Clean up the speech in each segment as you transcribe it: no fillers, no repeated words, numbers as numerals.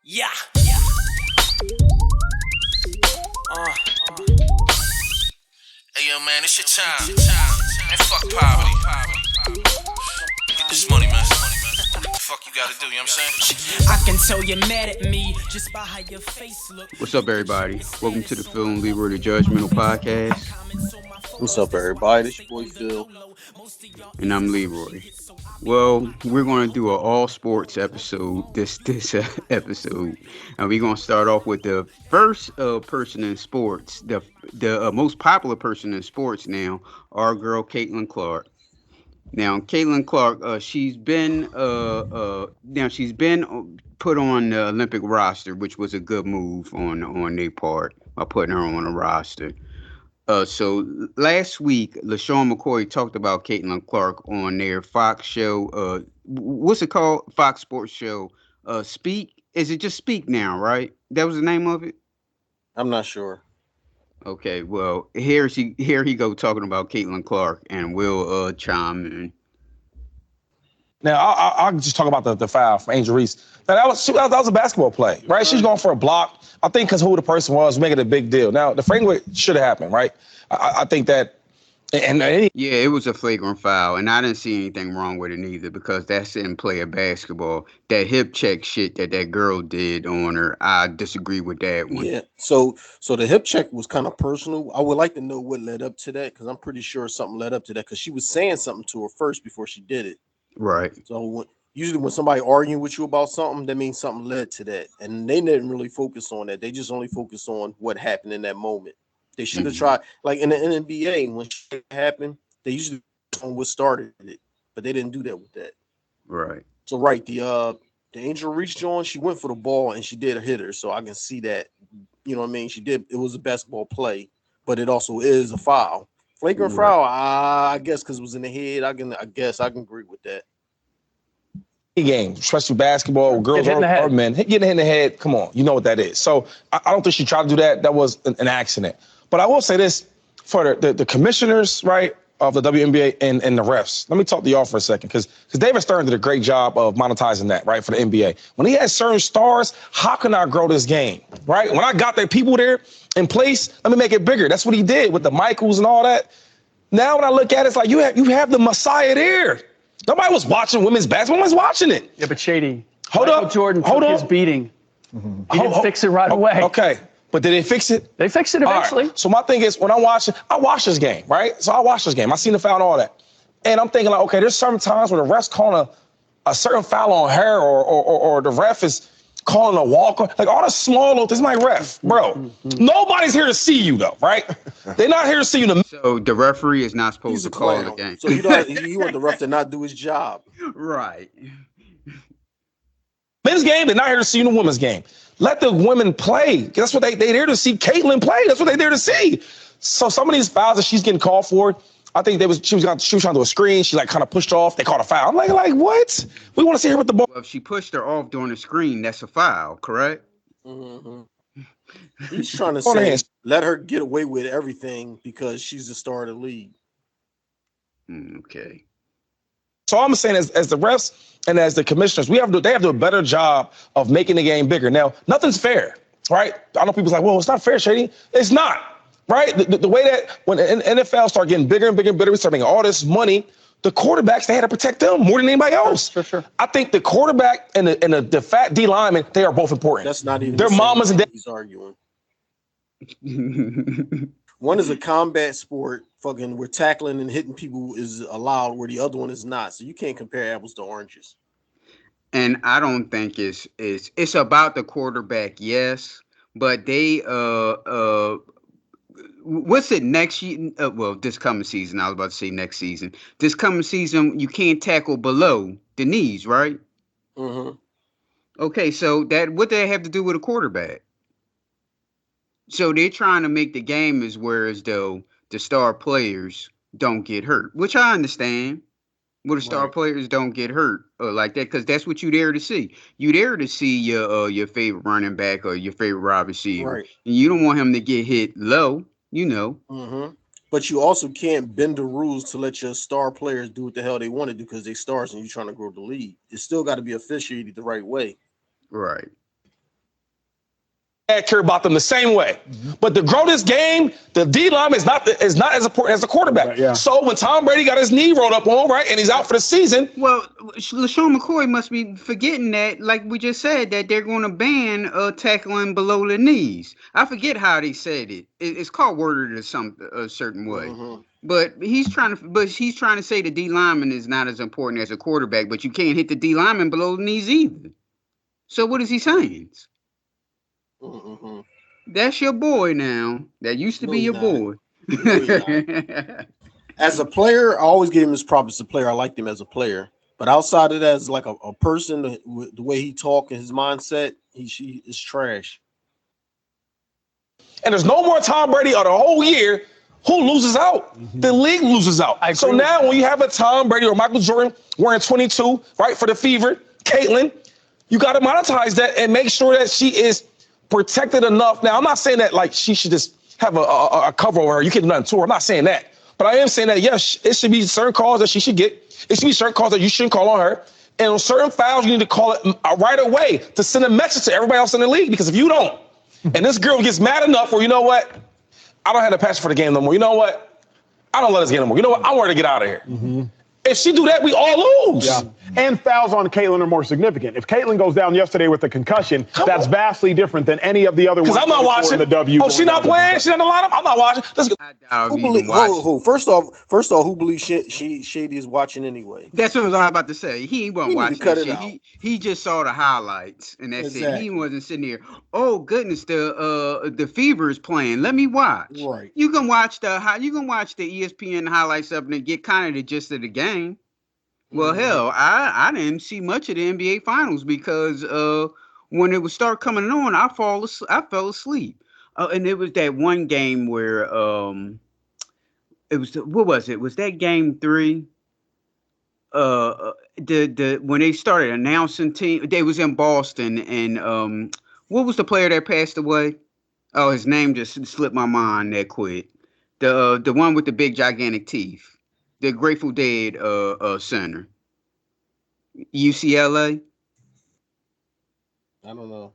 Yeah. Hey yo, man, it's your time. Man, fuck poverty. Get this money, man. What the fuck you gotta do, you know what I'm saying? I can tell you're mad at me just by how your face look. What's up, everybody? Welcome to the Film Leroy the Judgmental Podcast, What's up, everybody? It's your boy Phil. and I'm Leroy. Well, we're going to do an all sports episode this episode, and we're going to start off with the first person in sports, the most popular person in sports now, our girl Caitlin Clark. Now, Caitlin Clark, she's been put on the Olympic roster, which was a good move on their part by putting her on the roster. So last week, LeSean McCoy talked about Caitlin Clark on their Fox show. What's it called? Fox Sports show. Speak. Is it just Speak now? Right? That was the name of it. I'm not sure. Okay. Well, here he go talking about Caitlin Clark, and we'll chime in. Now, I'll just talk about the foul from Angel Reese. Now, that was a basketball play, right? She's going for a block. I think because who the person was, making a big deal. Now, the framework should have happened, right? I think that, Yeah, it was a flagrant foul, and I didn't see anything wrong with it either because that's in play of basketball. That hip check shit that girl did on her, I disagree with that one. Yeah. So the hip check was kind of personal. I would like to know what led up to that because I'm pretty sure something led up to that because she was saying something to her first before she did it. Right. So usually when somebody arguing with you about something, that means something led to that. And they didn't really focus on that. They just only focused on what happened in that moment. They should have tried, like in the NBA, when shit happened, they usually focus on what started it, but they didn't do that with that. Right. So the Angel reached on, she went for the ball and she did hit her. So I can see that, you know what I mean? She did, it was a basketball play, but it also is a foul. Flagrant foul, I guess because it was in the head. I guess I can agree with that. game, especially basketball, girls or men, getting hit in the head. Come on, you know what that is. So I don't think she tried to do that. That was an accident. But I will say this for the commissioners, right, of the WNBA and the refs. Let me talk to y'all for a second because David Stern did a great job of monetizing that, right, for the NBA. When he has certain stars, how can I grow this game, right? When I got their people there in place, let me make it bigger. That's what he did with the Michaels and all that. Now when I look at it, it's like you have the Messiah there. Nobody was watching women's basketball. No one's watching it. Yeah, but Shady, Hold Michael up. Jordan took his beating. He didn't fix it right away. Okay, but did they fix it? They fixed it eventually. Right. So my thing is, when I watch this game, right? So I watch this game. I seen the foul and all that. And I'm thinking like, okay, there's certain times where the ref's calling a certain foul on her or the ref is calling a walk. Like all the small little things, my ref, bro. Nobody's here to see you though, right? They're not here to see you. So the referee is not supposed to call the game. So you want the ref to not do his job. Right. Men's game, they're not here to see you in the women's game. Let the women play. That's what they're there to see Caitlin play. That's what they're there to see. So some of these fouls that she's getting called for, I think she was trying to do a screen. She like kind of pushed off. They called a foul. I'm like what? We want to see her with the ball. Well, if she pushed her off during the screen, that's a foul, correct? Mm-hmm. He's trying to say let her get away with everything because she's the star of the league. Okay. So all I'm saying is, as the refs and as the commissioners, they have to do a better job of making the game bigger. Now, nothing's fair, right? I know people's like, well, it's not fair, Shady. It's not, right? The way that when the NFL start getting bigger and bigger and bigger, we start making all this money, the quarterbacks, they had to protect them more than anybody else. Sure. I think the quarterback and the fat D lineman, they are both important. That's not even their mamas and he's arguing. One is a combat sport. Fucking, where tackling and hitting people is allowed, where the other one is not. So you can't compare apples to oranges. And I don't think it's about the quarterback, yes, but they what's it next year? Well, this coming season. I was about to say next season. This coming season, you can't tackle below the knees, right? Mm-hmm. Okay, so what they have to do with a quarterback? So they're trying to make the game as though the star players don't get hurt, which I understand. Where the star players don't get hurt like that, because that's what you're there to see. You're there to see your favorite running back or your favorite wide receiver, right. And you don't want him to get hit low, you know. Mm-hmm. But you also can't bend the rules to let your star players do what the hell they want to do because they stars and you're trying to grow the league. It's still got to be officiated the right way. Right. care about them the same way. But to grow this game, the D line is not as important as the quarterback. Right, yeah. So when Tom Brady got his knee rolled up on, right, and he's out for the season. Well, LeSean McCoy must be forgetting that, like we just said, that they're going to ban tackling below the knees. I forget how they said it. It's called worded a certain way. Mm-hmm. But he's trying to say the D lineman is not as important as a quarterback, but you can't hit the D lineman below the knees either. So what is he saying? Mm-hmm. That's your boy now. That used to be your boy. No, as a player, I always give him his props as a player. I liked him as a player. But outside of that, as like a person, the way he talk and his mindset, he is trash. And there's no more Tom Brady of the whole year. Who loses out? The league loses out. So now when you have a Tom Brady or Michael Jordan wearing 22, right, for the Fever, Caitlin, you got to monetize that and make sure that she is protected enough. Now, I'm not saying that like she should just have a cover over her. You can't do nothing to her. I'm not saying that. But I am saying that, yes, it should be certain calls that she should get. It should be certain calls that you shouldn't call on her. And on certain fouls, you need to call it right away to send a message to everybody else in the league. Because if you don't, and this girl gets mad enough where, you know what, I don't have the passion for the game no more. You know what? I don't let us get no more. You know what? I want her to get out of here. Mm-hmm. If she do that, we all lose. Yeah. And fouls on Caitlin are more significant. If Caitlin goes down yesterday with a concussion, that's vastly different than any of the other ones. Because I'm not watching. The W. Oh, she not playing? She not in the lineup? I'm not watching. Let's go. Who? First off, who believes Shady is watching anyway? That's what I was about to say. He wasn't watching cut shit. it out. He just saw the highlights, and that's it. He wasn't sitting there. Oh goodness, the Fever is playing. Let me watch. Right. You can watch the ESPN highlights up and get kind of the gist of the game. Well, hell, I didn't see much of the NBA Finals because when it would start coming on, I fell asleep. And it was that one game where it was what was it? Was that game 3? The when they started announcing team, they was in Boston, and what was the player that passed away? Oh, his name just slipped my mind that quick. The one with the big gigantic teeth. The Grateful Dead center. UCLA. I don't know.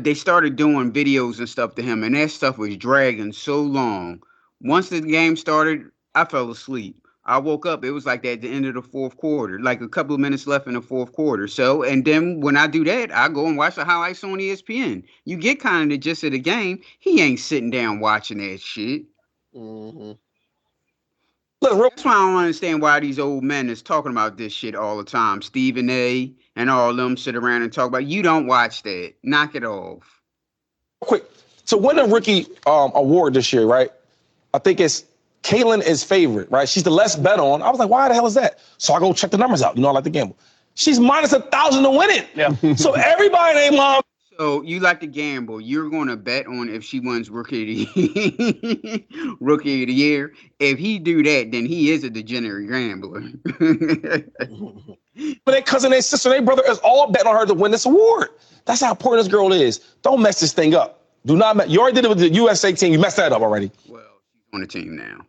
They started doing videos and stuff to him, and that stuff was dragging so long. Once the game started, I fell asleep. I woke up. It was like at the end of the fourth quarter, like a couple of minutes left in the fourth quarter. So, and then when I do that, I go and watch the highlights on ESPN. You get kind of the gist of the game. He ain't sitting down watching that shit. Mm-hmm. That's why I don't understand why these old men is talking about this shit all the time. Stephen A. and all of them sit around and talk about. You don't watch that. Knock it off. Quick, to win a rookie award this year, right? I think it's Caitlin is favorite, right? She's the less bet on. I was like, why the hell is that? So I go check the numbers out. You know, I like to gamble. She's minus 1,000 to win it. Yeah. So everybody named Mom. So you like to gamble. You're going to bet on if she wins Rookie of the Year. If he do that, then he is a degenerate gambler. But their cousin, their sister, their brother is all betting on her to win this award. That's how important this girl is. Don't mess this thing up. Do not. You already did it with the USA team. You messed that up already. Well, she's on the team now.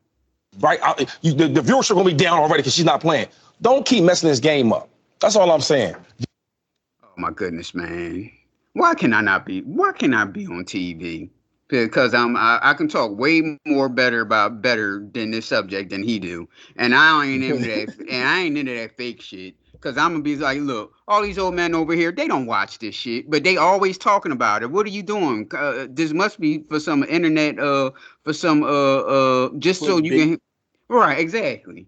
Right? The viewership going to be down already because she's not playing. Don't keep messing this game up. That's all I'm saying. Oh, my goodness, man. Why can I be on TV? Because I can talk way more better than this subject than he do, and I ain't into that fake shit. Because I'm gonna be like, look, all these old men over here, they don't watch this shit, but they always talking about it. What are you doing? This must be for some internet, for some just so you can, right? Exactly.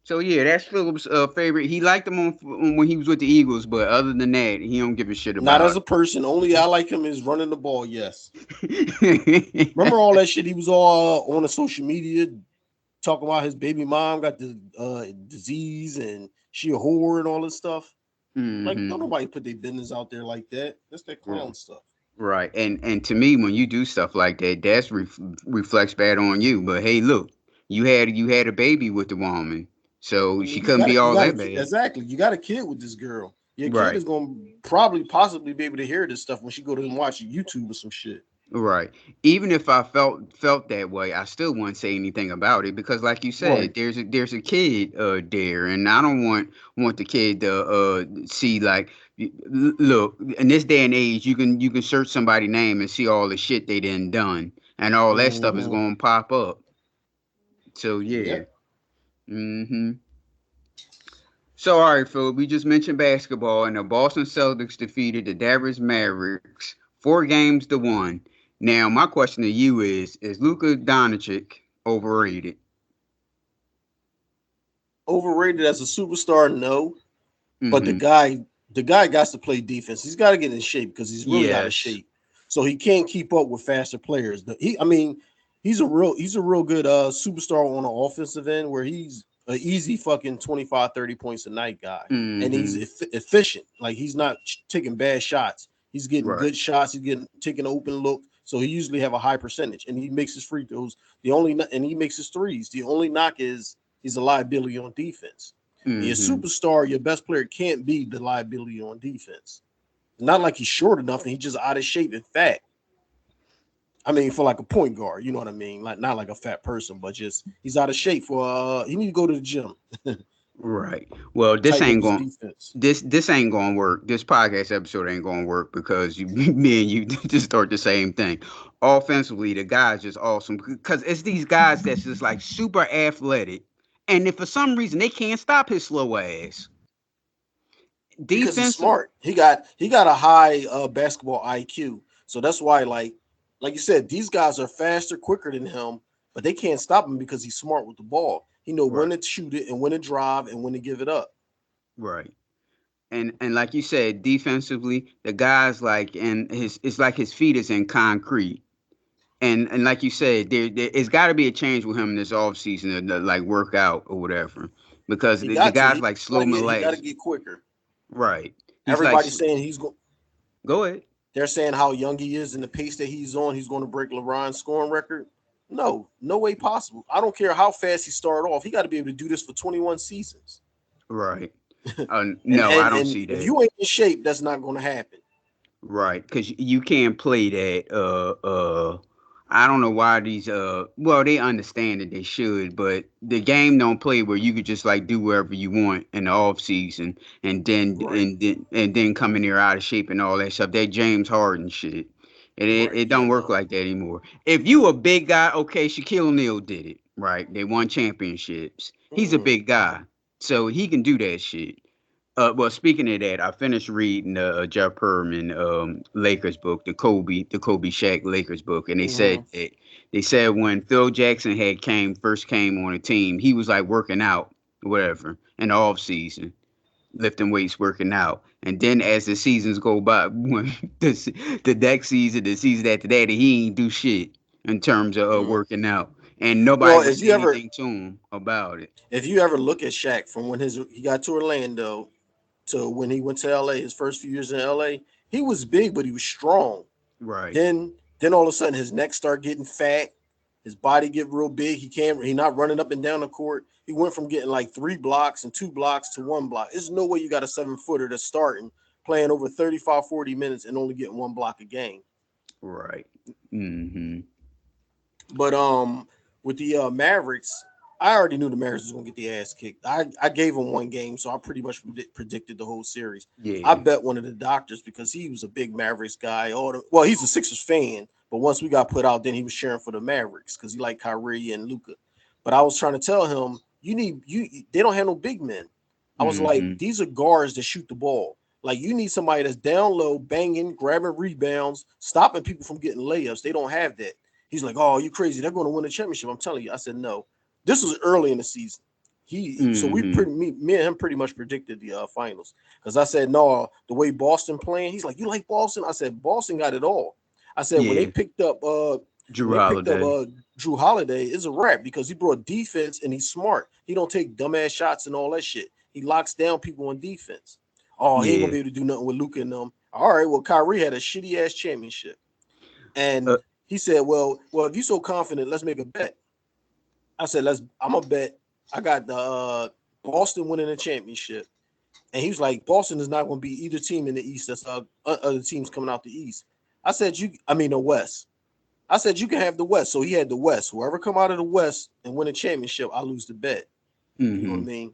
So yeah, that's Philip's favorite. He liked him when he was with the Eagles, but other than that, he don't give a shit about. Not as a person. Only I like him is running the ball. Yes. Remember all that shit? He was all on the social media talking about his baby mom got the disease and she a whore and all this stuff. Mm-hmm. Like, don't nobody put their business out there like that. That's that clown stuff. Right. And to me, when you do stuff like that, that's reflects bad on you. But hey, look, you had a baby with the woman. So she couldn't be all that bad. Exactly. You got a kid with this girl. Your kid is going to possibly be able to hear this stuff when she go to and watch YouTube or some shit. Right. Even if I felt that way, I still wouldn't say anything about it because, like you said, there's a kid there, and I don't want the kid to see like Look, in this day and age, you can search somebody's name and see all the shit they done, and all that stuff is going to pop up. So yeah. Yep. Mm-hmm. So all right, Phil, we just mentioned basketball, and the Boston Celtics defeated the Dallas Mavericks 4-1. Now, my question to you is Luka Doncic overrated? Overrated as a superstar, no. But the Mm-hmm. guy got to play defense. He's got to get in shape because he's really out of Yes. shape. So he can't keep up with faster players. He's a real good superstar on the offensive end where he's an easy fucking 25, 30 points a night guy. And he's Mm-hmm. efficient. Like he's not taking bad shots. He's getting Right. good shots. He's taking an open look. So he usually have a high percentage. And he makes his free throws. And he makes his threes. The only knock is he's a liability on defense. Your Mm-hmm. superstar, your best player can't be the liability on defense. Not like he's short enough and he's just out of shape and fat. I mean, for like a point guard, you know what I mean? Like not like a fat person, but just he's out of shape for he need to go to the gym. Right. Well, this Tighten up ain't his going. defense. This ain't gonna work. This podcast episode ain't gonna work because me and you just start the same thing. Offensively, the guy's just awesome because it's these guys that's just like super athletic, and if for some reason they can't stop his slow ass. Because he's Defensive, smart. He got a high basketball IQ. So that's why, like you said, these guys are faster, quicker than him, but they can't stop him because he's smart with the ball. He know when right, to shoot it and when to drive and when to give it up. right, and like you said, defensively, the guy's like, and his it's like his feet is in concrete. And like you said, it's got to be a change with him in this offseason to like work out or whatever, because He the got to. guy's like slow He got to molasses. get quicker. Right. He's like, Everybody's saying he's going. go ahead. They're saying how young he is and the pace that he's on. He's going to break LeBron's scoring record. No, no way possible. I don't care how fast he started off. He got to be able to do this for 21 seasons. Right. And No, I and don't and see if that. you ain't in shape, that's not going to happen. Right. Because you can't play that. I don't know why these. Well, they understand that they should, but the game don't play where you could just like do whatever you want in the off season, Right, and then come in here out of shape and all that stuff. That James Harden shit. right. It Yeah, don't work no. like that anymore. If you a big guy, okay, Shaquille O'Neal did it, right? They won championships. He's a Mm-mm. big guy, so he can do that shit. Well, speaking of that, I finished reading Jeff Perlman Lakers book, the Kobe Shaq Lakers book, and Mm-hmm. they said when Phil Jackson first came on the team, he was like working out, whatever, in the off season, lifting weights, working out, and then as the seasons go by, when the next season, the season after that, he ain't do shit in terms of Mm. working out, and nobody Well, would say anything to him about it. if you ever look at Shaq from when he got to Orlando to when he went to LA, his first few years in LA, he was big, but he was strong. Right, Then all of a sudden his neck start getting fat, his body get real big. He not running up and down the court. He went from getting like 3 blocks and 2 blocks to 1 block. There's no way you got a 7-footer that's starting playing over 35, 40 minutes and only getting 1 block a game. right. Mm-hmm. But with the Mavericks, I already knew the Mavericks was gonna get the ass kicked. I gave them 1 game, so I pretty much predicted the whole series. I Yeah. bet one of the doctors because he was a big Mavericks guy. Well, he's a Sixers fan, but once we got put out, then he was cheering for the Mavericks because he liked Kyrie and Luka. But I was trying to tell him, they don't have no big men. I was like, Mm-hmm. these are guards that shoot the ball. Like you need somebody that's down low, banging, grabbing rebounds, stopping people from getting layups. They don't have that. He's like, oh, you crazy? They're going to win a championship. I'm telling you. I said, no. This was early in the season. So Mm-hmm. me and him pretty much predicted the finals because I said, no, the way Boston playing. He's like, you like Boston? I said, Boston got it all. I said, Yeah. when Drew they picked up Holiday. Drew Holiday, it's a wrap because he brought defense and he's smart. He don't take dumbass shots and all that shit. He locks down people on defense. Oh, he ain't gonna Yeah. be able to do nothing with Luka and them. All right, well, Kyrie had a shitty ass championship, and Uh, he said, well, if you're so confident, let's make a bet. I said, I'm gonna bet. I got the Boston winning the championship, and he was like, Boston is not gonna be either team in the East. That's other teams coming out the East. The West. I said you can have the West. So he had the West. Whoever come out of the West and win a championship, I lose the bet. You know what I mm-hmm. mean?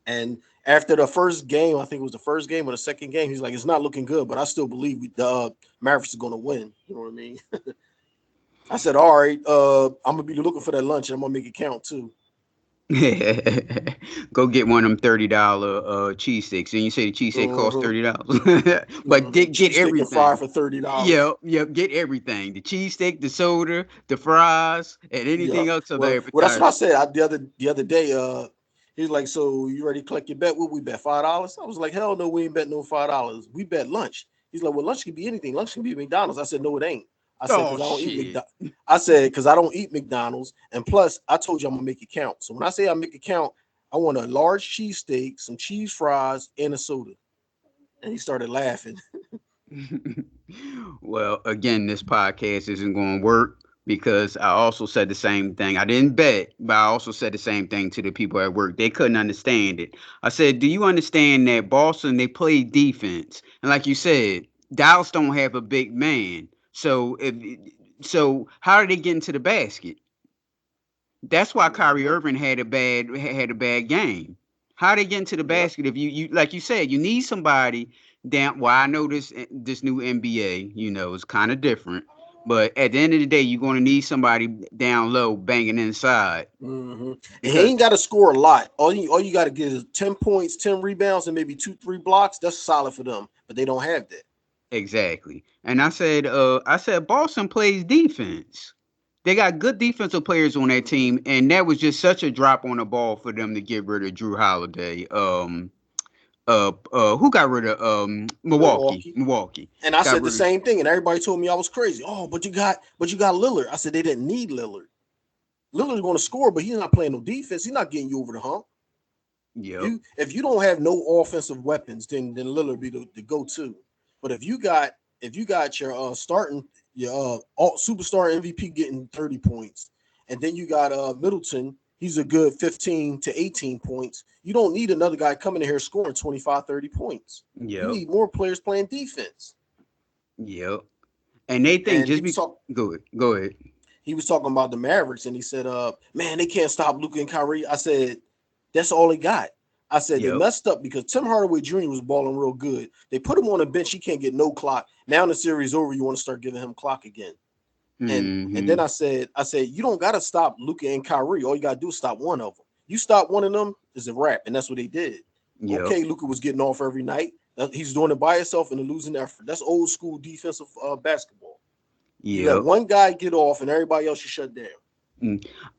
And after the first game, I think it was the first game or the second game, he's like, it's not looking good, but I still believe the Mavericks are going to win. You know what I mean? I said, all right, I'm going to be looking for that lunch, and I'm going to make it count, too. Go get one of them $30 cheesesteaks, and you say the cheesesteak costs $30, but get everything. And fry for $30. Yep, get everything: the cheesesteak, the soda, the fries, and anything else of the appetizer. Well, that's what I said the other day. He's like, so you ready to collect your bet? What we bet $5? I was like, hell no, we ain't bet no $5. We bet lunch. He's like, well, lunch can be anything. Lunch can be McDonald's. I said, no, it ain't. I said, because I don't eat McDonald's. And plus, I told you I'm going to make it count. So when I say I make it count, I want a large cheesesteak, some cheese fries, and a soda. And he started laughing. Well, again, this podcast isn't going to work because I also said the same thing. I didn't bet, but I also said the same thing to the people at work. They couldn't understand it. I said, do you understand that Boston, they play defense? And like you said, Dallas don't have a big man. So how did they get into the basket? That's why Kyrie Irving had a bad game. How they get into the basket? If you like you said, you need somebody down. Well, I know this new NBA, is kind of different. But at the end of the day, you're going to need somebody down low banging inside. Mm-hmm. And he ain't got to score a lot. All you got to get is 10 points, 10 rebounds, and maybe 2-3 blocks. That's solid for them. But they don't have that. Exactly. And I said Boston plays defense. They got good defensive players on that team, and that was just such a drop on the ball for them to get rid of Drew Holiday. Who got rid of Milwaukee. And I said the same thing, and everybody told me I was crazy. Oh, but you got Lillard. I said they didn't need Lillard. Lillard's going to score, but he's not playing no defense. He's not getting you over the hump. Yeah. If you don't have no offensive weapons, then Lillard be the go-to. But if you got your superstar MVP getting 30 points, and then you got Middleton, he's a good 15 to 18 points. You don't need another guy coming in here scoring 25, 30 points. Yep. You need more players playing defense. Yep. And they think go ahead. He was talking about the Mavericks, and he said, man, they can't stop Luka and Kyrie. I said, that's all they got. I said, They messed up because Tim Hardaway Jr. was balling real good. They put him on the bench. He can't get no clock. Now the series over, you want to start giving him clock again. And then I said, you don't got to stop Luka and Kyrie. All you got to do is stop one of them. You stop one of them, it's a wrap. And that's what they did. Yep. Okay, Luka was getting off every night. He's doing it by himself in a losing effort. That's old school defensive basketball. Yeah. You let one guy get off and everybody else you shut down.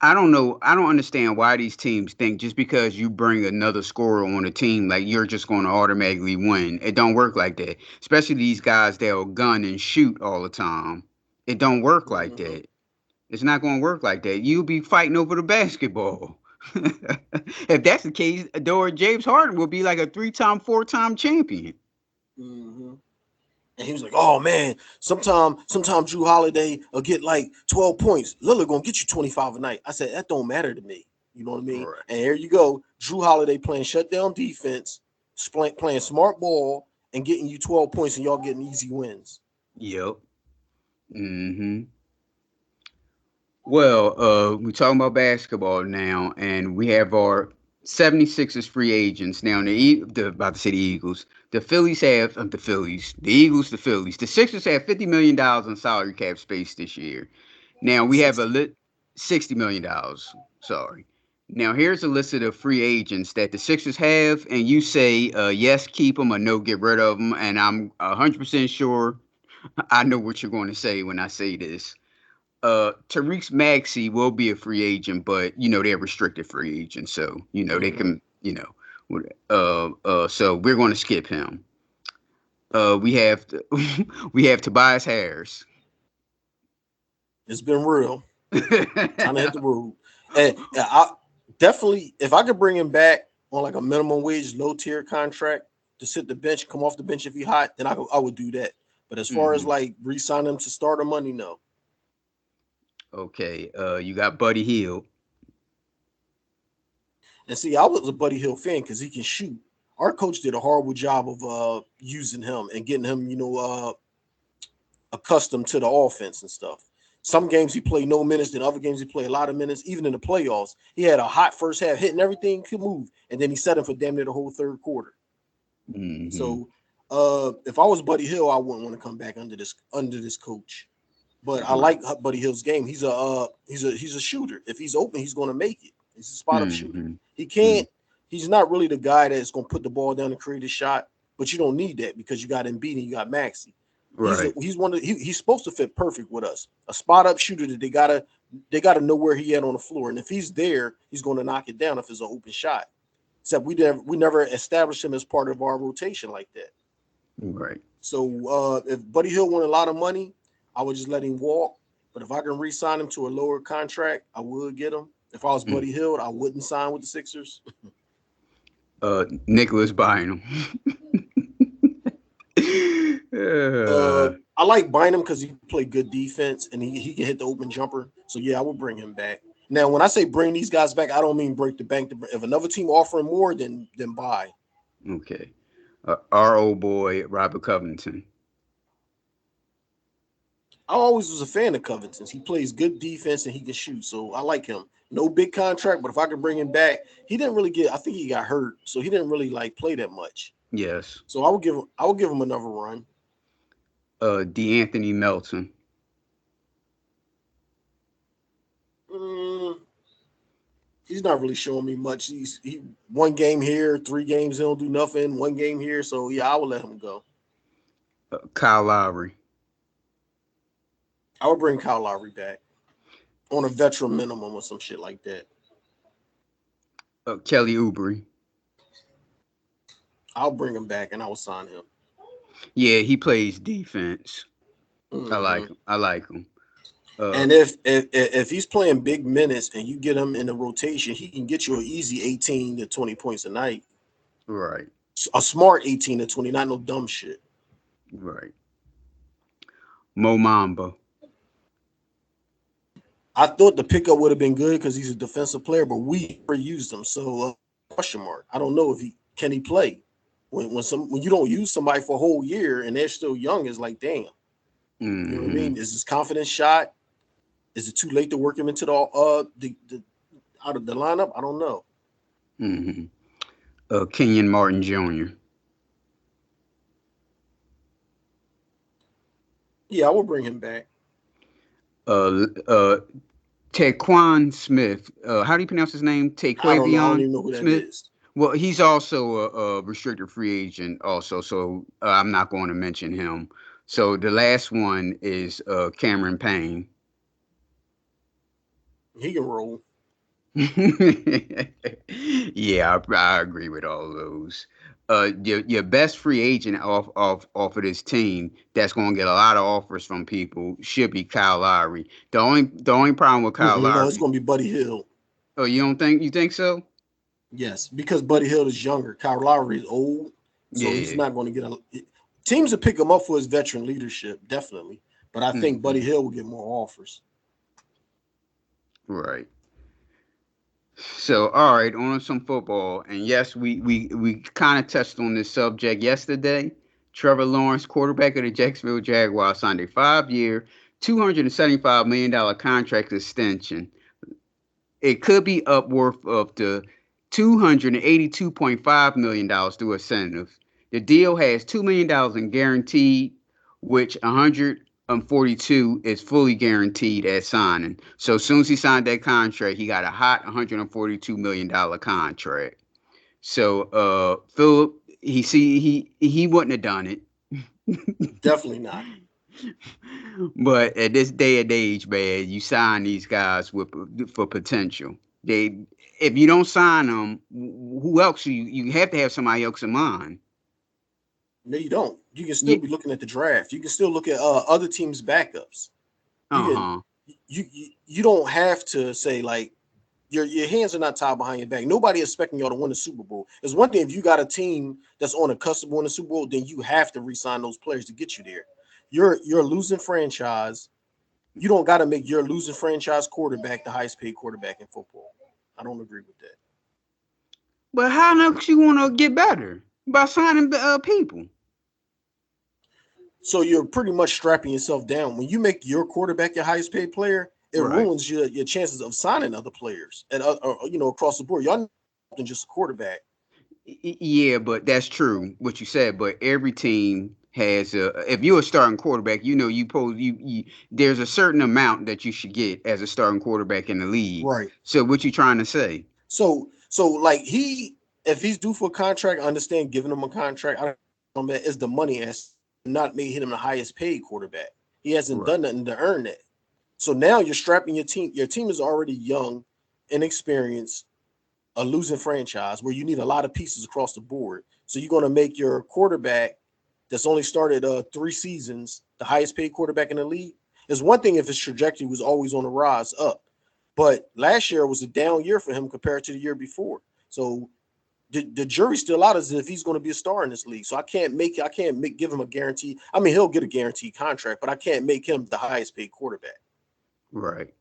I don't know. I don't understand why these teams think just because you bring another scorer on a team, like you're just going to automatically win. It don't work like that. Especially these guys that will gun and shoot all the time. It don't work like that. It's not going to work like that. You'll be fighting over the basketball. If that's the case, James Harden will be like a 3-time, 4-time champion. Mm-hmm. And he was like, oh, man, sometime Drew Holiday will get like 12 points. Lillard going to get you 25 a night. I said, that don't matter to me. You know what I mean? Right. And here you go. Drew Holiday playing shutdown defense, playing smart ball, and getting you 12 points, and y'all getting easy wins. Yep. Mm-hmm. Well, we're talking about basketball now, and we have our 76ers free agents. Now, the Eagles. The Phillies have the Eagles, the Phillies. The Sixers have $50 million in salary cap space this year. Now we have $60 million. Sorry. Now here's a list of the free agents that the Sixers have, and you say yes, keep them, or no, get rid of them. And I'm 100% sure I know what you're going to say when I say this. Tariq Maxey will be a free agent, but they're restricted free agents, so they can so we're going to skip him. We have Tobias Harris. It's been real. Trying to hit the road. And I definitely, if I could bring him back on like a minimum wage, low tier contract to sit the bench, come off the bench if he hot, then I would do that. But as far as like re-sign him to starter money, no. Okay. You got Buddy Hield. And see, I was a Buddy Hield fan because he can shoot. Our coach did a horrible job of using him and getting him, accustomed to the offense and stuff. Some games he played no minutes, then other games he played a lot of minutes. Even in the playoffs, he had a hot first half, hitting everything could move, and then he set him for damn near the whole third quarter. Mm-hmm. So, if I was Buddy Hill, I wouldn't want to come back under this coach. But I like Buddy Hill's game. He's a shooter. If he's open, he's going to make it. He's a spot up shooter. He can't. He's not really the guy that's going to put the ball down and create a shot. But you don't need that because you got Embiid and you got Maxey. Right. He's supposed to fit perfect with us. A spot up shooter that they gotta know where he at on the floor. And if he's there, he's going to knock it down if it's an open shot. Except we never established him as part of our rotation like that. Right. So if Buddy Hill won a lot of money, I would just let him walk. But if I can re-sign him to a lower contract, I would get him. If I was Buddy Hill, I wouldn't sign with the Sixers. Nicholas Bynum. I like Bynum because he played good defense and he can hit the open jumper. So yeah, I would bring him back. Now, when I say bring these guys back, I don't mean break the bank. If another team offering more, then buy. Okay. Our old boy Robert Covington. I always was a fan of Covington's. He plays good defense and he can shoot, so I like him. No big contract, but if I could bring him back, he didn't really I think he got hurt, so he didn't really play that much. Yes. So I would give him another run. DeAnthony Melton. He's not really showing me much. He 1 game here, 3 games he don't do nothing. 1 game here, so yeah, I would let him go. Kyle Lowry. I would bring Kyle Lowry back on a veteran minimum or some shit like that. Kelly Oubre. I'll bring him back and I will sign him. Yeah, he plays defense. I like him. And if he's playing big minutes and you get him in the rotation, he can get you an easy 18 to 20 points a night. Right. A smart 18 to 20, not no dumb shit. Right. Mo Mamba. I thought the pickup would have been good because he's a defensive player, but we never used him. So question mark. I don't know if he can play. When you don't use somebody for a whole year and they're still young, it's like, damn. You know what I mean? Is his confidence shot? Is it too late to work him into the out of the lineup? I don't know. Kenyon Martin Jr. Yeah, I will bring him back. Taquan Smith. How do you pronounce his name? I don't even know who Smith? that is. Well, he's also a restricted free agent also, so I'm not going to mention him. So the last one is Cameron Payne. He can roll. Yeah, I agree with all those. Your best free agent off of this team that's going to get a lot of offers from people should be Kyle Lowry. The only problem with Kyle Lowry, no, it's going to be Buddy Hill. Oh, you think so? Yes, because Buddy Hill is younger. Kyle Lowry is old, so he's not going to get teams will pick him up for his veteran leadership, definitely. But I think Buddy Hill will get more offers. Right. So, all right, on some football. And yes, we kind of touched on this subject yesterday. Trevor Lawrence, quarterback of the Jacksonville Jaguars, signed a 5-year, $275 million contract extension. It could be upwards of the $282.5 million through incentives. The deal has $2 million in guaranteed, which 142 is fully guaranteed at signing. So as soon as he signed that contract, he got a hot $142 million contract. So Philip, he wouldn't have done it. Definitely not. But at this day and age, man, you sign these guys for potential. If you don't sign them, who else? You have to have somebody else in mind. No, you don't. You can still be looking at the draft. You can still look at other teams' backups. You don't have to say like your hands are not tied behind your back. Nobody is expecting y'all to win the Super Bowl. It's one thing if you got a team that's on a cusp of winning the Super Bowl, then you have to re-sign those players to get you there. You're a losing franchise. You don't got to make your losing franchise quarterback the highest paid quarterback in football. I don't agree with that. But how else you want to get better? By signing people. So you're pretty much strapping yourself down. When you make your quarterback your highest paid player, it ruins your chances of signing other players and across the board. Y'all not than just a quarterback. Yeah, but that's true what you said. But every team has if you're a starting quarterback, you there's a certain amount that you should get as a starting quarterback in the league. Right. So what you trying to say? So like if he's due for a contract, I understand giving him a contract. I don't know, is the money as not made him the highest paid quarterback. He hasn't done nothing to earn that. So now you're strapping your team. Your team is already young, inexperienced, a losing franchise where you need a lot of pieces across the board. So you're going to make your quarterback that's only started 3 seasons the highest paid quarterback in the league. It's one thing if his trajectory was always on the rise up, but last year was a down year for him compared to the year before. So the jury's still out as if he's going to be a star in this league. So I can't give him a guarantee. I mean, he'll get a guaranteed contract, but I can't make him the highest paid quarterback. Right.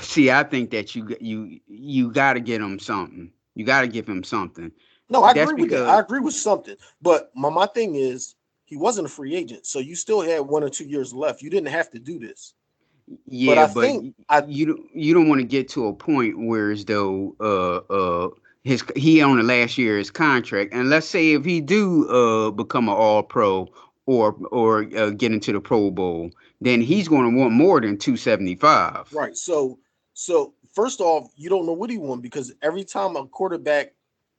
See, I think that you got to get him something. You got to give him something. No, I agree with that. I agree with something. But my thing is, he wasn't a free agent, so you still had 1 or 2 years left. You didn't have to do this. Yeah, but you don't want to get to a point where as though he on the last year of his contract, and let's say if he do become an All-Pro or get into the Pro Bowl, then he's going to want more than $275. Right. So first off, you don't know what he wants because every time a quarterback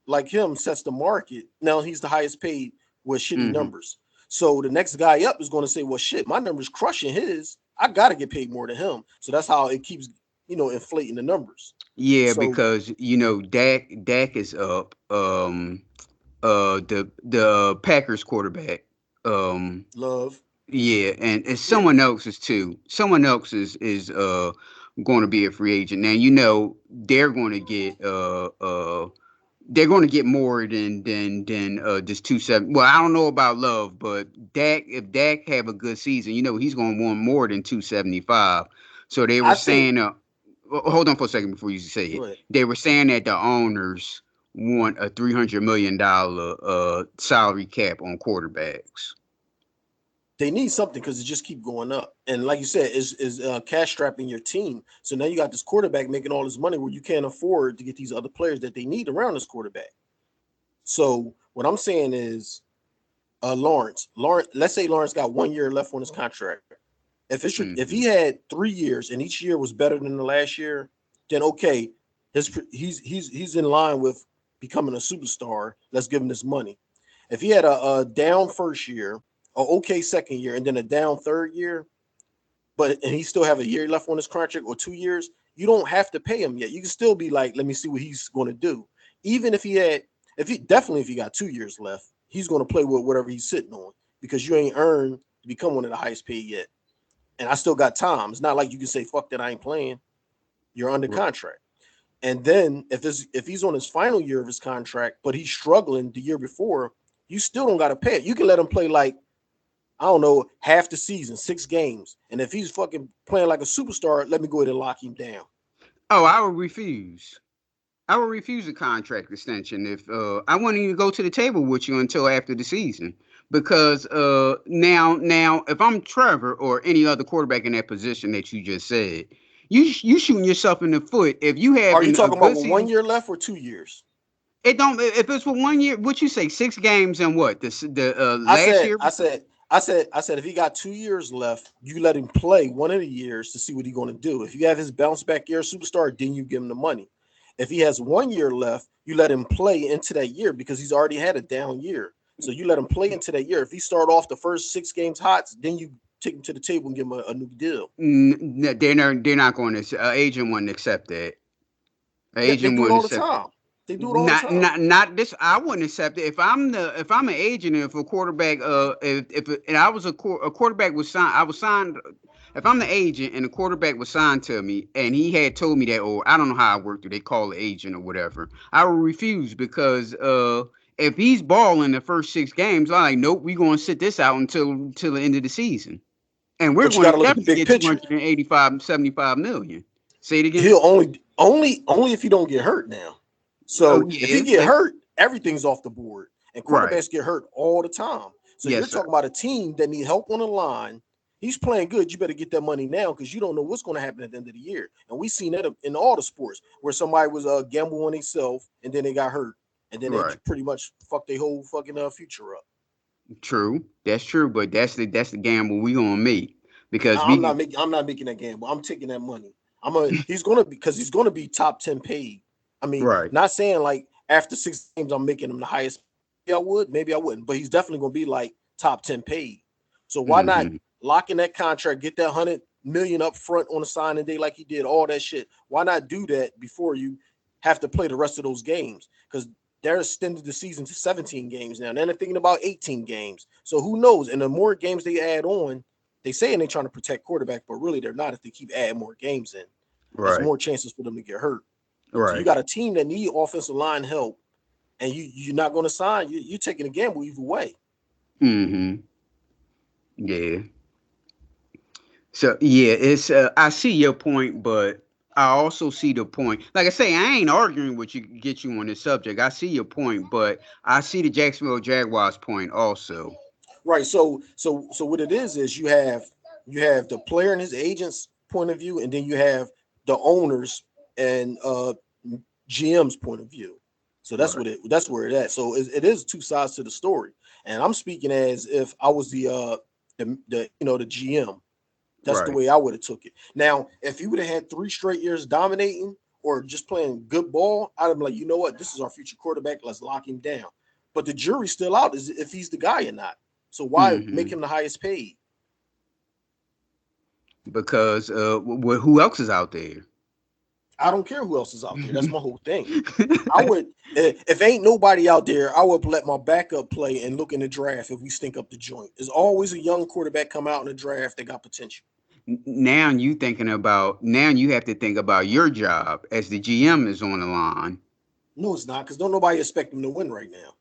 like him sets the market, now he's the highest paid with shitty numbers. So the next guy up is going to say, well, shit, my number's crushing his. I got to get paid more than him. So that's how it keeps, inflating the numbers. Yeah, because Dak is up. The Packers quarterback. Love. Yeah, and someone else is too. Someone else is going to be a free agent. Now they're going to get more than just 270. Well, I don't know about Love, but if Dak have a good season, he's going to want more than 275. So they were saying, hold on for a second before you say it. They were saying that the owners want a $300 million salary cap on quarterbacks. They need something because it just keep going up. And like you said, is cash strapping your team. So now you got this quarterback making all this money where you can't afford to get these other players that they need around this quarterback. So what I'm saying is Lawrence, let's say Lawrence got 1 year left on his contract. If he had 3 years and each year was better than the last year, then okay, he's in line with becoming a superstar. Let's give him this money. If he had a down first year, an okay second year, and then a down third year, and he still have a year left on his contract or 2 years, you don't have to pay him yet. You can still be like, let me see what he's going to do. Even if he got 2 years left, he's going to play with whatever he's sitting on because you ain't earned to become one of the highest paid yet. And I still got time. It's not like you can say, fuck that, I ain't playing. You're under contract. And then if he's on his final year of his contract, but he's struggling the year before, you still don't got to pay it. You can let him play like, I don't know, half the season, 6 games. And if he's fucking playing like a superstar, let me go ahead and lock him down. Oh, I would refuse. I would refuse a contract extension if I wouldn't even go to the table with you until after the season. Because now, if I'm Trevor or any other quarterback in that position that you just said, you shooting yourself in the foot. If you have, are you talking about 1 year left or 2 years? It don't. If it's for 1 year, what you say? 6 games and what? Last year. I said, if he got 2 years left, you let him play one of the years to see what he's going to do. If you have his bounce back year superstar, then you give him the money. If he has 1 year left, you let him play into that year because he's already had a down year. So you let him play into that year. If he start off the first 6 games hot, then you take him to the table and give him a new deal. They're not going to. Agent wouldn't accept that. Agent wouldn't accept all the time. They do it all the time. Not this. I wouldn't accept it if I'm an agent and if a quarterback and I was a quarterback was signed. I was signed. If I'm the agent and the quarterback was signed to me and he had told me that, or I don't know how I worked it, they call the agent or whatever, I would refuse because if he's balling the first 6 games, I'm like, nope, we're going to sit this out until the end of the season, and we're going to definitely get 275 million. Say it again. He'll only if you don't get hurt now. So if you get hurt, everything's off the board, and quarterbacks get hurt all the time. So Yes, you're sir. talking about a team that need help on the line. He's playing good. You better get that money now because you don't know what's going to happen at the end of the year. And we've seen that in all the sports where somebody was gamble on themselves and then they got hurt and then they Right. pretty much fucked their whole fucking future up. True. That's true. But that's the gamble we gonna make because I'm not making that gamble. I'm taking that money. He's gonna be top 10 paid. I mean, right. not saying like after 6 games I'm making him the highest. Maybe I wouldn't, but he's definitely gonna be like top 10 paid. So why not lock in that contract, get that $100 million up front on the signing day like he did, all that shit? Why not do that before you have to play the rest of those games? Because they're extended the season to 17 games now. And then they're thinking about 18 games. So who knows? And the more games they add on, they saying they're trying to protect quarterback, but really they're not if they keep adding more games in. There's more chances for them to get hurt. Right. So you got a team that need offensive line help, and you're not going to sign. You're taking a gamble either way. Mm-hmm. Yeah. So yeah, it's I see your point, but I also see the point. Like I say, I ain't arguing with you, get you on this subject. I see your point, but I see the Jacksonville Jaguars point also. Right. So what it is you have the player and his agent's point of view, and then you have the owners and GM's point of view. So that's that's where it at. So it is two sides to the story. And I'm speaking as if I was the GM. That's the way I would have took it. Now, if he would have had 3 straight years dominating or just playing good ball, I'd have been like, you know what, this is our future quarterback. Let's lock him down. But the jury's still out is if he's the guy or not. So why make him the highest paid? Because who else is out there? I don't care who else is out there. That's my whole thing. I would, if ain't nobody out there, I would let my backup play and look in the draft if we stink up the joint. There's always a young quarterback come out in the draft that got potential. Now you have to think about your job as the GM is on the line. No, it's not, because don't nobody expect him to win right now.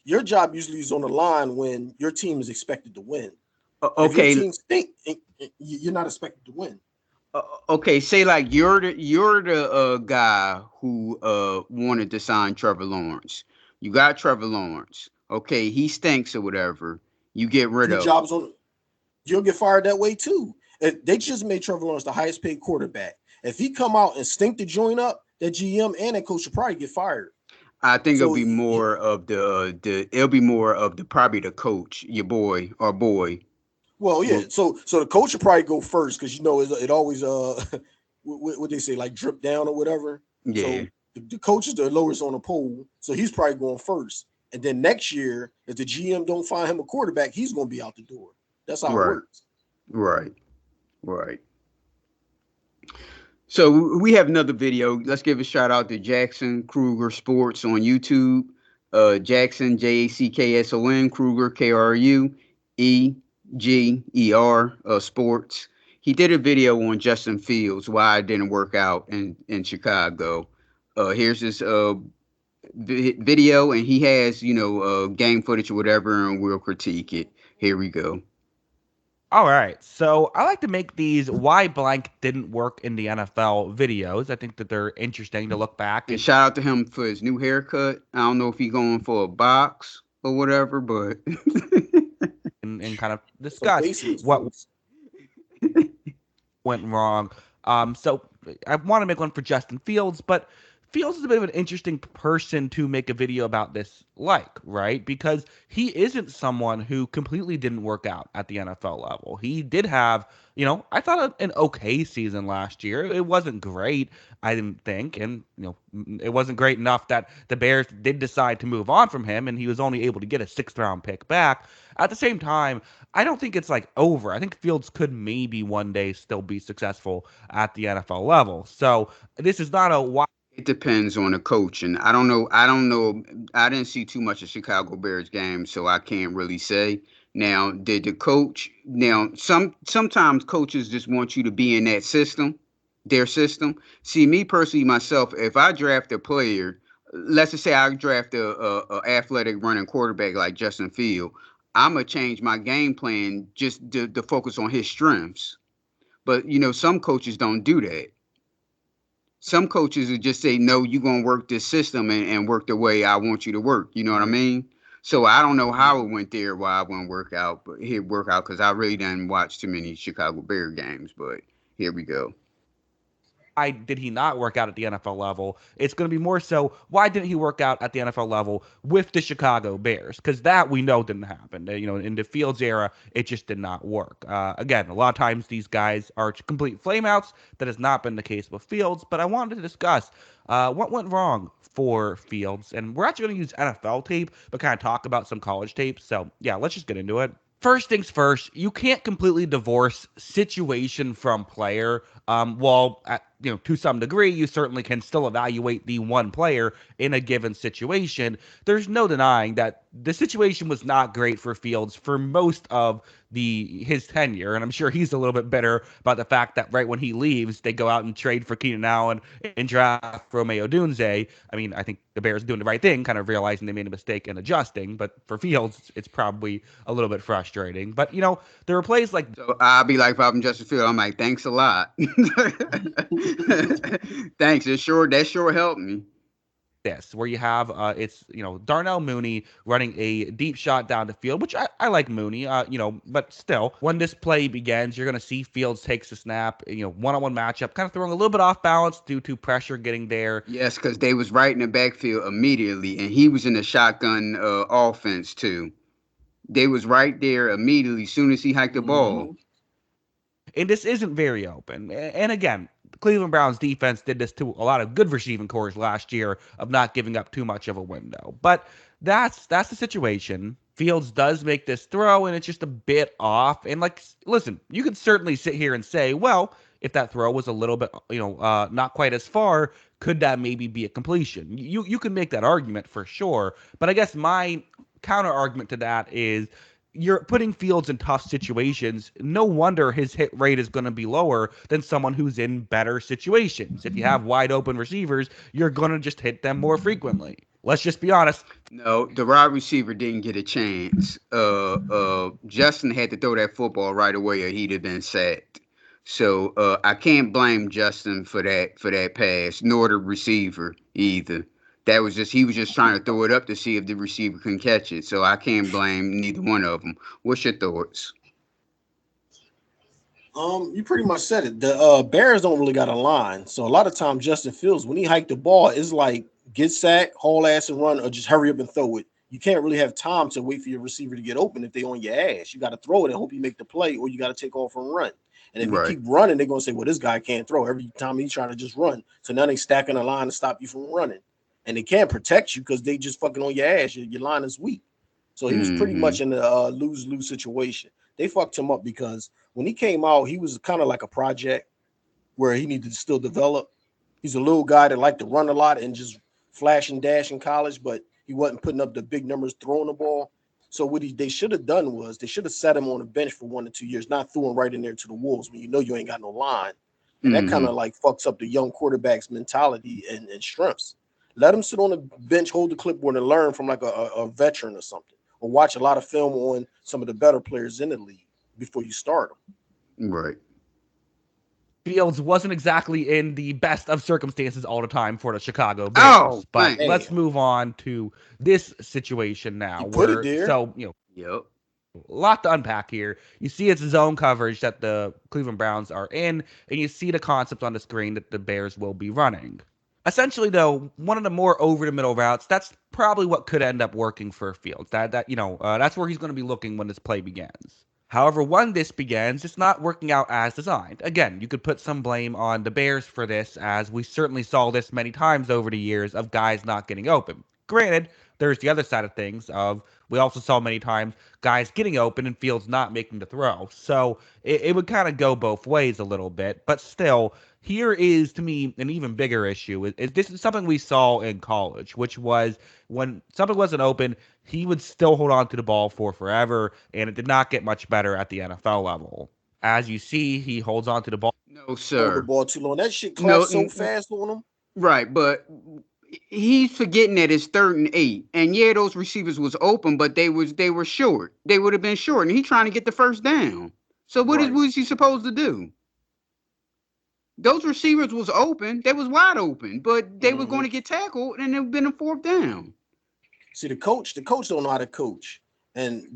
Your job usually is on the line when your team is expected to win. Okay. If your team stink, you're not expected to win. Okay, say like you're the guy who wanted to sign Trevor Lawrence. You got Trevor Lawrence. Okay, he stinks or whatever. You get rid of. Jobs on. You'll get fired that way too. They just made Trevor Lawrence the highest paid quarterback. If he come out and stink the joint up, that GM and that coach will probably get fired. I think it'll be more of probably the coach, your boy or boy. Well, yeah. So the coach will probably go first because it always what they say, like drip down or whatever. Yeah. So the coach is the lowest on the poll, so he's probably going first. And then next year, if the GM don't find him a quarterback, he's going to be out the door. That's how it works. Right. So we have another video. Let's give a shout out to Jackson Kruger Sports on YouTube. Jackson, JACKSON, Kruger, KRUEGER Sports. He did a video on Justin Fields, why it didn't work out in Chicago. Here's this video, and he has game footage or whatever, and we'll critique it. Here we go. All right, so I like to make these why blank didn't work in the NFL videos. I think that they're interesting to look back. And shout out to him for his new haircut. I don't know if he's going for a box or whatever, but and kind of discuss what went wrong. So I want to make one for Justin Fields, but Fields is a bit of an interesting person to make a video about this right? Because he isn't someone who completely didn't work out at the NFL level. He did have, I thought an okay season last year. It wasn't great, I didn't think. And, it wasn't great enough that the Bears did decide to move on from him, and he was only able to get a 6th-round pick back. At the same time, I don't think it's over. I think Fields could maybe one day still be successful at the NFL level. So this is not a why. It depends on the coach, and I don't know. I didn't see too much of Chicago Bears games, so I can't really say. Now, did the coach? Now, sometimes coaches just want you to be in that system, their system. See, me personally, myself, if I draft a player, let's just say I draft a athletic running quarterback like Justin Fields, I'm gonna change my game plan just to focus on his strengths. But some coaches don't do that. Some coaches would just say, no, you're going to work this system and work the way I want you to work. You know what I mean? So I don't know how it went there, why it wouldn't work out, but here work out because I really didn't watch too many Chicago Bear games. But here we go. Why did he not work out at the NFL level? It's going to be more so, why didn't he work out at the NFL level with the Chicago Bears? Because that we know didn't happen. In the Fields era, it just did not work. Again, a lot of times these guys are complete flameouts. That has not been the case with Fields. But I wanted to discuss what went wrong for Fields. And we're actually going to use NFL tape, but kind of talk about some college tape. So, yeah, let's just get into it. First things first, you can't completely divorce situation from player. To some degree, you certainly can still evaluate the one player in a given situation. There's no denying that the situation was not great for Fields for most of his tenure, and I'm sure he's a little bit bitter about the fact that right when he leaves, they go out and trade for Keenan Allen and draft Romeo Dunze. I mean, I think the Bears are doing the right thing, kind of realizing they made a mistake and adjusting, but for Fields, it's probably a little bit frustrating. But, there were plays like... So I'll be like, if I'm Justin Fields, I'm like, thanks a lot. Thanks. That sure helped me. This, where you have Darnell Mooney running a deep shot down the field, which I like Mooney, but still, when this play begins, you're going to see Fields takes a snap, one-on-one matchup, kind of throwing a little bit off balance due to pressure getting there. Yes, because they was right in the backfield immediately, and he was in the shotgun offense too. They was right there immediately as soon as he hiked the ball. And this isn't very open. And again, Cleveland Browns defense did this to a lot of good receiving cores last year of not giving up too much of a window. But that's the situation. Fields does make this throw, and it's just a bit off. And listen, you could certainly sit here and say, well, if that throw was a little bit, not quite as far, could that maybe be a completion? You can make that argument for sure. But I guess my counter argument to that is, you're putting Fields in tough situations. No wonder his hit rate is going to be lower than someone who's in better situations. If you have wide open receivers, you're going to just hit them more frequently. Let's just be honest. No, the wide receiver didn't get a chance. Justin had to throw that football right away or he'd have been sacked. So I can't blame Justin for that pass, nor the receiver either. He was just trying to throw it up to see if the receiver can catch it. So I can't blame neither one of them. What's your thoughts? You pretty much said it. The Bears don't really got a line. So a lot of times Justin Fields, when he hiked the ball, it's like get sacked, haul ass and run, or just hurry up and throw it. You can't really have time to wait for your receiver to get open if they on your ass. You got to throw it and hope you make the play, or you got to take off and run. And if you keep running, they're going to say, well, this guy can't throw. Every time he's trying to just run. So now they stacking a line to stop you from running. And they can't protect you because they just fucking on your ass. Your line is weak. So he was pretty much in a lose-lose situation. They fucked him up because when he came out, he was kind of like a project where he needed to still develop. He's a little guy that liked to run a lot and just flash and dash in college, but he wasn't putting up the big numbers throwing the ball. So what they should have done was they should have set him on a bench for 1 to 2 years, not threw him right in there to the wolves when you ain't got no line. And that kind of like fucks up the young quarterback's mentality and strengths. Let him sit on the bench, hold the clipboard, and learn from like a veteran or something, or watch a lot of film on some of the better players in the league before you start them. Right. Fields wasn't exactly in the best of circumstances all the time for the Chicago Bears. But let's move on to this situation now. Yep. A lot to unpack here. You see it's zone coverage that the Cleveland Browns are in, and you see the concept on the screen that the Bears will be running. Essentially, though, one of the more over-the-middle routes, that's probably what could end up working for Fields. That's where he's going to be looking when this play begins. However, when this begins, it's not working out as designed. Again, you could put some blame on the Bears for this, as we certainly saw this many times over the years of guys not getting open. Granted, there's the other side of things we also saw many times guys getting open and Fields not making the throw. So it would kind of go both ways a little bit, but still, here is, to me, an even bigger issue. This is something we saw in college, which was when something wasn't open, he would still hold on to the ball for forever, and it did not get much better at the NFL level. As you see, he holds on to the ball. No, sir. Hold the ball too long. That shit clapped so fast on him. Right, but he's forgetting that it's 3rd and 8. And yeah, those receivers was open, but they were short. They would have been short, and he's trying to get the first down. So what is he supposed to do? Those receivers was open. They was wide open, but they were going to get tackled, and it would have been a 4th down. See, the coach don't know how to coach, and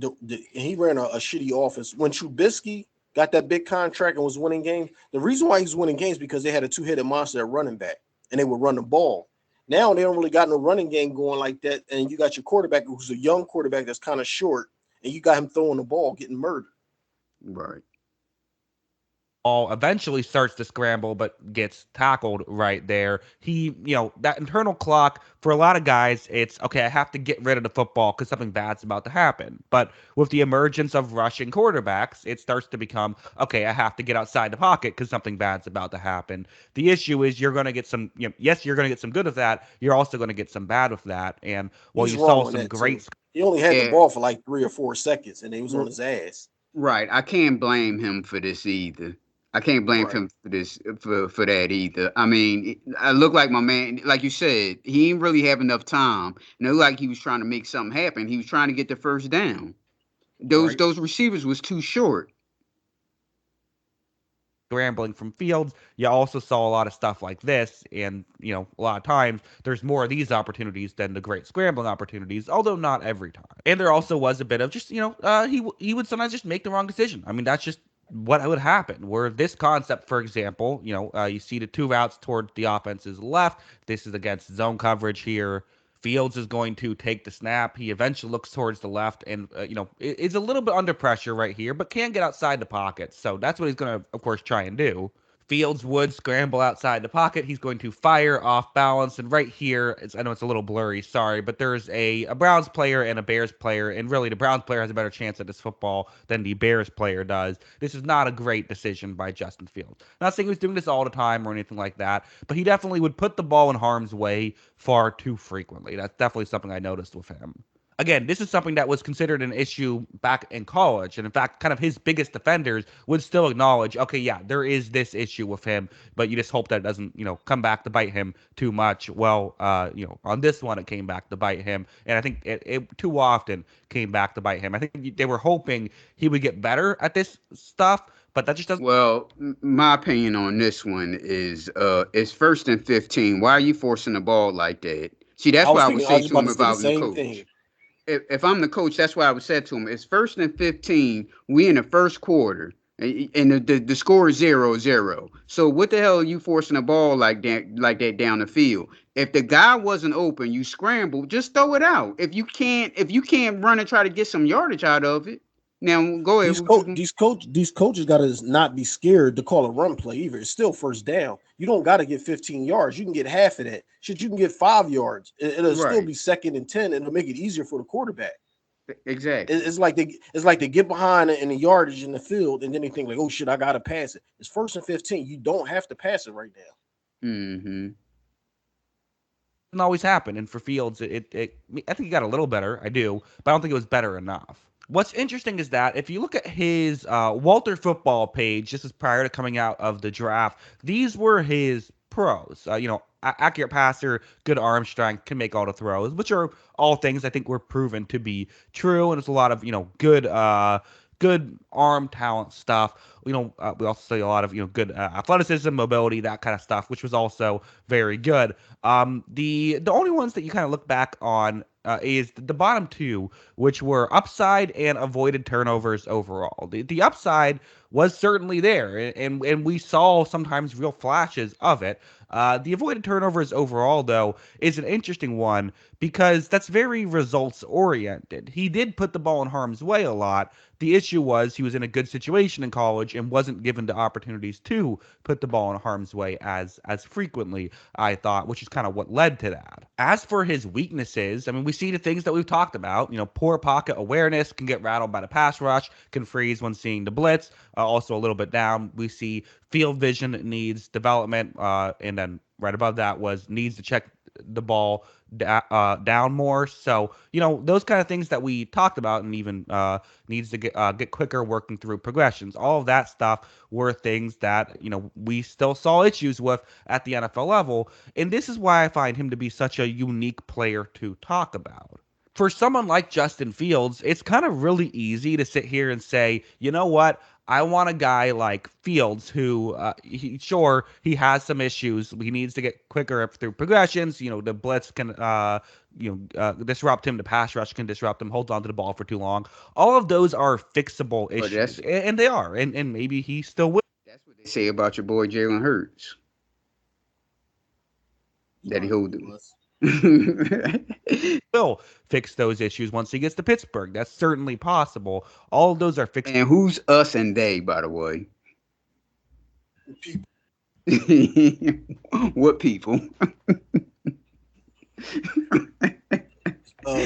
he ran a shitty offense. When Trubisky got that big contract and was winning games, the reason why he was winning games because they had a two-headed monster at running back, and they would run the ball. Now they don't really got no running game going like that, and you got your quarterback who's a young quarterback that's kind of short, and you got him throwing the ball, getting murdered. Right. Eventually starts to scramble but gets tackled right there. That internal clock for a lot of guys, it's okay, I have to get rid of the football because something bad's about to happen. But with the emergence of rushing quarterbacks, it starts to become, okay, I have to get outside the pocket because something bad's about to happen. The issue is you're going to get some, yes, you're going to get some good with that. You're also going to get some bad with that. And while you saw some great... Too. He only had the ball for like 3 or 4 seconds, and he was on his ass. Right. I can't blame him for this either. I can't blame him for this for that either. I mean, I look like my man, like you said, he didn't really have enough time. And it looked like he was trying to make something happen. He was trying to get the first down. Those receivers was too short. Scrambling from Fields, you also saw a lot of stuff like this, and a lot of times there's more of these opportunities than the great scrambling opportunities, although not every time. And there also was a bit of just he would sometimes just make the wrong decision. I mean, that's just what would happen. Where this concept, for example, you see the 2 routes toward the offense's left. This is against zone coverage here. Fields is going to take the snap. He eventually looks towards the left and, is a little bit under pressure right here, but can get outside the pocket. So that's what he's going to, of course, try and do. Fields would scramble outside the pocket. He's going to fire off balance. And right here, I know it's a little blurry, sorry, but there's a Browns player and a Bears player. And really, the Browns player has a better chance at this football than the Bears player does. This is not a great decision by Justin Fields. Not saying he was doing this all the time or anything like that, but he definitely would put the ball in harm's way far too frequently. That's definitely something I noticed with him. Again, this is something that was considered an issue back in college. And in fact, kind of his biggest defenders would still acknowledge, okay, yeah, there is this issue with him, but you just hope that it doesn't, come back to bite him too much. Well, on this one, it came back to bite him. And I think it too often came back to bite him. I think they were hoping he would get better at this stuff, but that just doesn't. Well, my opinion on this one is it's 1st and 15. Why are you forcing the ball like that? See, that's what I would say to him about the coach. If I'm the coach, that's what I would say to him. It's 1st and 15. We in the first quarter, and the score is 0-0. So what the hell are you forcing the ball like that down the field? If the guy wasn't open, you scramble, just throw it out. If you can't run and try to get some yardage out of it, now go ahead. These coaches got to not be scared to call a run play either. It's still first down. You don't got to get 15 yards. You can get half of that. Shit, you can get 5 yards. It'll still be 2nd and 10, and it'll make it easier for the quarterback. Exactly. It's like they get behind in the yardage in the field, and then they think like, oh shit, I gotta pass it. It's 1st and 15. You don't have to pass it right now. Mm-hmm. Doesn't always happen, and for Fields, I think he got a little better. I do, but I don't think it was better enough. What's interesting is that if you look at his Walter Football page, this is prior to coming out of the draft, these were his pros. Accurate passer, good arm strength, can make all the throws, which are all things I think were proven to be true. And it's a lot of, good arm talent stuff. We also see a lot of, good athleticism, mobility, that kind of stuff, which was also very good. The only ones that you kind of look back on is the bottom 2, which were upside and avoided turnovers overall. The upside was certainly there, and we saw sometimes real flashes of it. The avoided turnovers overall, though, is an interesting one because that's very results-oriented. He did put the ball in harm's way a lot. The issue was he was in a good situation in college and wasn't given the opportunities to put the ball in harm's way as frequently, I thought, which is kind of what led to that. As for his weaknesses, I mean, we see the things that we've talked about. Poor pocket awareness, can get rattled by the pass rush, can freeze when seeing the blitz, also a little bit down. We see field vision needs development, and then right above that needs to check the ball down more. So, those kind of things that we talked about, and even needs to get quicker working through progressions. All of that stuff were things that, we still saw issues with at the NFL level. And this is why I find him to be such a unique player to talk about. For someone like Justin Fields, it's kind of really easy to sit here and say, you know what? I want a guy like Fields who, he has some issues. He needs to get quicker through progressions. The blitz can, disrupt him. The pass rush can disrupt him. Holds on to the ball for too long. All of those are fixable issues, and they are. And maybe he still will. That's what they say about your boy Jalen Hurts. That he hold him. Will fix those issues once he gets to Pittsburgh. That's certainly possible. All of those are fixed. And who's us and they, by the way? What people?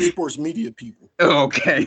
Sports media people. Okay.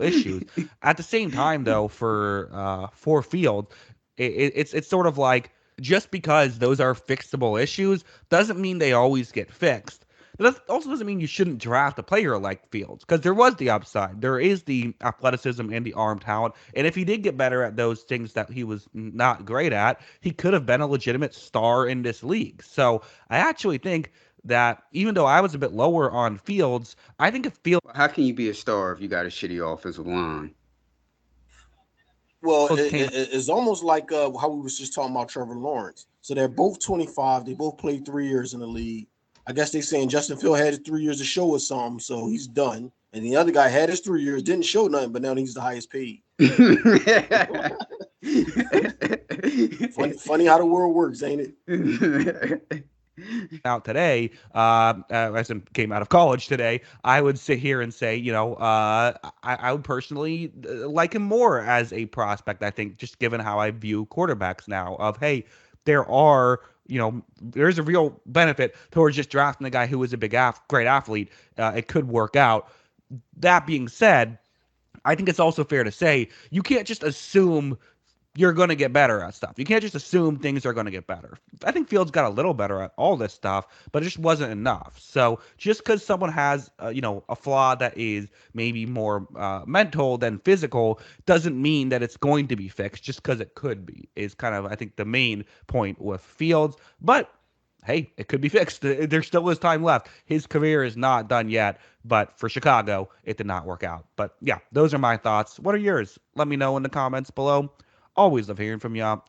Issues. At the same time, though, for Field, it's sort of like, just because those are fixable issues doesn't mean they always get fixed. That also doesn't mean you shouldn't draft a player like Fields, because there was the upside. There is the athleticism and the arm talent. And if he did get better at those things that he was not great at, he could have been a legitimate star in this league. So I actually think that even though I was a bit lower on Fields, I think if Fields... How can you be a star if you got a shitty offensive line? Well, it's almost like how we was just talking about Trevor Lawrence. So they're both 25. They both played 3 years in the league. I guess they're saying Justin Fields had his 3 years to show us something, so he's done. And the other guy had his 3 years, didn't show nothing, but now he's the highest paid. funny how the world works, ain't it? Out today, as I came out of college today, I would sit here and say, I would personally like him more as a prospect. I think, just given how I view quarterbacks now, of hey, there's a real benefit towards just drafting a guy who is a great athlete. It could work out. That being said, I think it's also fair to say you can't just assume you're going to get better at stuff. You can't just assume things are going to get better. I think Fields got a little better at all this stuff, but it just wasn't enough. So just because someone has, a flaw that is maybe more mental than physical doesn't mean that it's going to be fixed, just because it could be, is kind of, I think, the main point with Fields. But hey, it could be fixed. There still is time left. His career is not done yet, but for Chicago, it did not work out. But yeah, those are my thoughts. What are yours? Let me know in the comments below. Always love hearing from y'all.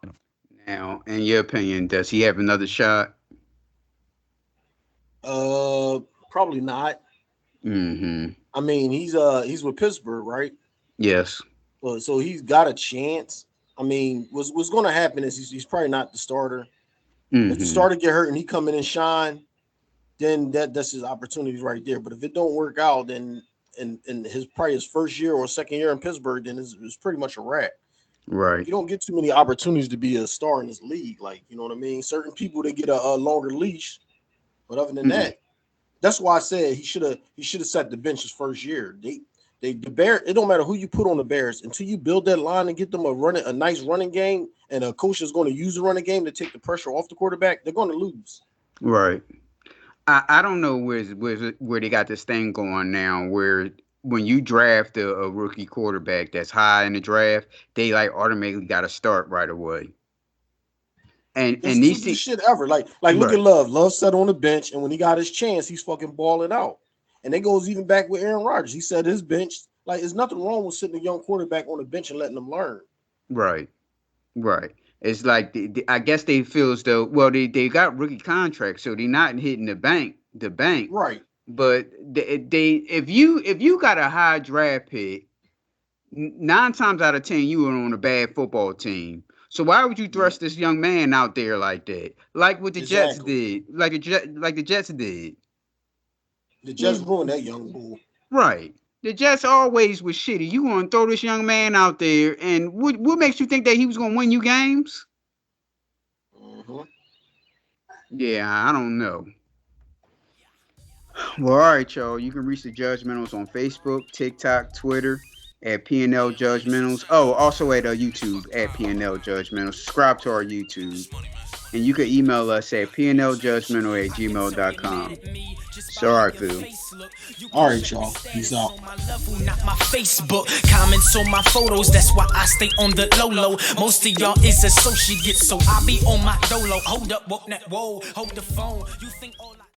Now, in your opinion, does he have another shot? Probably not. Mm-hmm. I mean, he's with Pittsburgh, right? Yes. So he's got a chance. I mean, what's going to happen is he's probably not the starter. Mm-hmm. If the starter get hurt and he come in and shine, then that's his opportunity right there. But if it don't work out, then in his first year or second year in Pittsburgh, then it's pretty much a wrap. Right. You don't get too many opportunities to be a star in this league. Like, you know what I mean? Certain people, they get a longer leash. But other than that, that's why I said he should have sat the bench his first year. The Bears, it don't matter who you put on the Bears until you build that line and get them a nice running game, and a coach is going to use the running game to take the pressure off the quarterback, they're going to lose. Right. I don't know where they got this thing going now where when you draft a rookie quarterback that's high in the draft, they like automatically got to start right away. And these shit ever like look at Love. Love sat on the bench, and when he got his chance, he's fucking balling out. And it goes even back with Aaron Rodgers. He said his bench, like, there's nothing wrong with sitting a young quarterback on the bench and letting them learn. Right. It's like I guess they feel as though, well, they got rookie contracts, so they're not hitting the bank. Right. But if you got a high draft pick, 9 times out of 10 you were on a bad football team. So why would you thrust this young man out there like that? Like what the Jets did. Like the Jets did. The Jets ruined that young bull. Right. The Jets always was shitty. You want to throw this young man out there, and what makes you think that he was going to win you games? Mm-hmm. Yeah, I don't know. Well, all right, y'all. You can reach the Judgementals on Facebook, TikTok, Twitter at pnljudgementals. Oh, also at YouTube at pnljudgementals. Subscribe to our YouTube. And you can email us at pnljudgemental@gmail.com. So, all right, Phil. All right, y'all. Peace out. Not my Facebook comments on my photos. That's why I stay on the low. Most of y'all is associates, so I be on my dolo. Hold up, woke that, whoa, hold the phone. You think all